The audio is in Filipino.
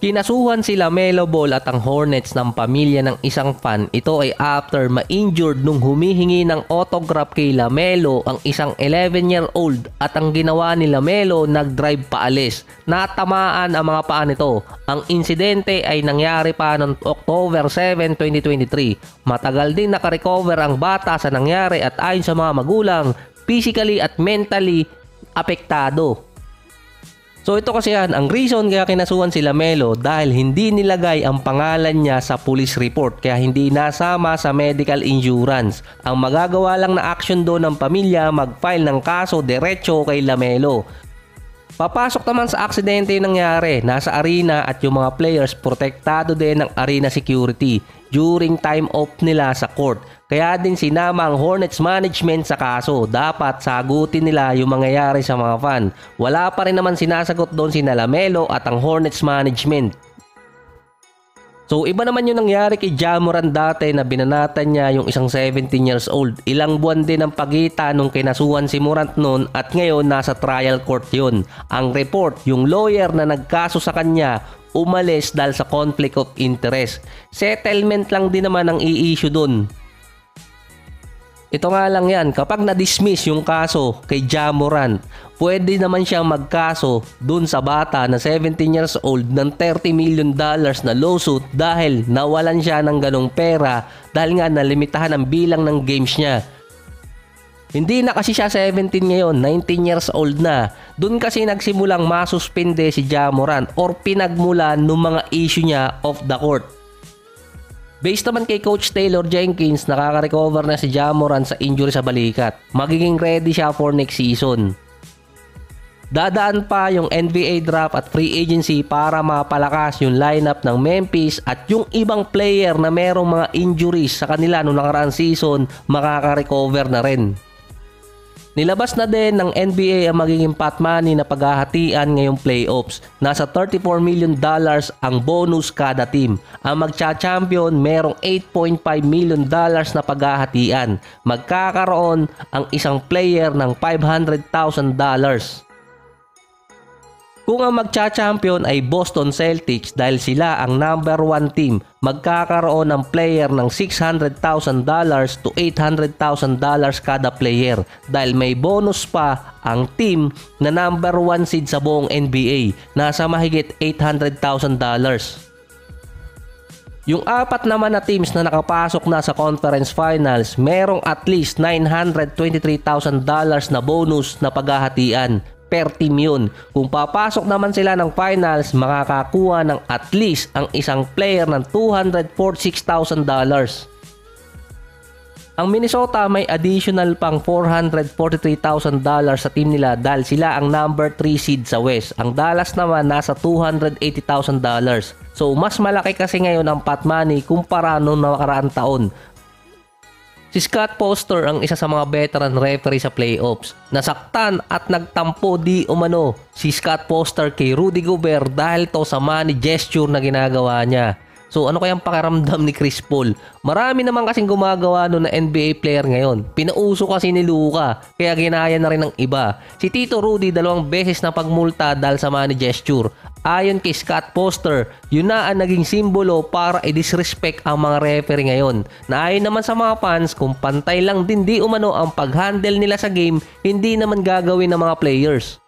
Kinasuhan sila Melo Ball at ang Hornets ng pamilya ng isang fan. Ito ay after ma-injured nung humihingi ng autograph kay Lamelo ang isang 11-year-old at ang ginawa ni Lamelo nag-drive paalis. Natamaan ang mga paa nito. Ang insidente ay nangyari pa noong October 7, 2023. Matagal din nakarecover ang bata sa nangyari at ayon sa mga magulang, physically at mentally apektado. So ito kasi yan, ang reason kaya kinasuhan si Lamelo dahil hindi nilagay ang pangalan niya sa police report kaya hindi nasama sa medical insurance. Ang magagawa lang na action doon ng pamilya mag-file ng kaso diretso kay Lamelo. Papasok naman sa aksidente yung nangyari, nasa arena at yung mga players protektado din ng arena security during time off nila sa court. Kaya din sinama ang Hornets management sa kaso. Dapat sagutin nila yung mangyayari sa mga fan. Wala pa rin naman sinasagot doon sina Lamelo at ang Hornets management. So iba naman yung nangyari kay Ja Morant dati na binanatan niya yung isang 17 years old. Ilang buwan din ang pagitan nung kinasuhan si Morant noon at ngayon nasa trial court yun. Ang report, yung lawyer na nagkaso sa kanya umalis dahil sa conflict of interest. Settlement lang din naman ang i-issue dun. Ito nga lang yan, kapag na-dismiss yung kaso kay Ja Morant, pwede naman siyang magkaso dun sa bata na 17 years old ng $30 million na lawsuit dahil nawalan siya ng ganong pera dahil nga nalimitahan ang bilang ng games niya. Hindi na kasi siya 17 ngayon, 19 years old na. Dun kasi nagsimulang masuspende si Ja Morant or pinagmulan ng mga issue niya off the court. Based naman kay Coach Taylor Jenkins, nakaka-recover na si Ja Morant sa injury sa balikat. Magiging ready siya for next season. Dadaan pa yung NBA draft at free agency para mapalakas yung lineup ng Memphis at yung ibang player na merong mga injuries sa kanila noong nakaraang season makaka-recover na rin. Nilabas na din ng NBA ang magiging pot money na paghahatian ngayong playoffs. Nasa $34 million ang bonus kada team. Ang magcha-champion merong $8.5 million na paghahatian. Magkakaroon ang isang player ng $500,000. Kung ang magcha-champion ay Boston Celtics dahil sila ang number 1 team, magkakaroon ng player ng $600,000 to $800,000 kada player dahil may bonus pa ang team na number 1 seed sa buong NBA, nasa mahigit $800,000. Yung apat naman na teams na nakapasok na sa conference finals, merong at least $923,000 na bonus na paghahatian. Per team yun. Kung papasok naman sila ng finals, makakakuha ng at least ang isang player ng $246,000. Ang Minnesota may additional pang $443,000 sa team nila dahil sila ang number 3 seed sa West. Ang Dallas naman nasa $280,000. So mas malaki kasi ngayon ang pot money kumpara noong nakaraang taon. Si Scott Foster ang isa sa mga veteran referee sa playoffs. Nasaktan at nagtampo di umano si Scott Foster kay Rudy Gobert dahil to sa money gesture na ginagawa niya. So ano kayang pakiramdam ni Chris Paul? Marami naman kasing gumagawa no na NBA player ngayon. Pinauso kasi ni Luka kaya ginaya na rin ng iba. Si Tito Rudy 2 beses na pagmulta dahil sa money gesture. Ayon kay Scott Foster, yun na ang naging simbolo para i-disrespect ang mga referee ngayon. Na ayon naman sa mga fans, kung pantay lang din di umano ang pag-handle nila sa game, hindi naman gagawin ng mga players.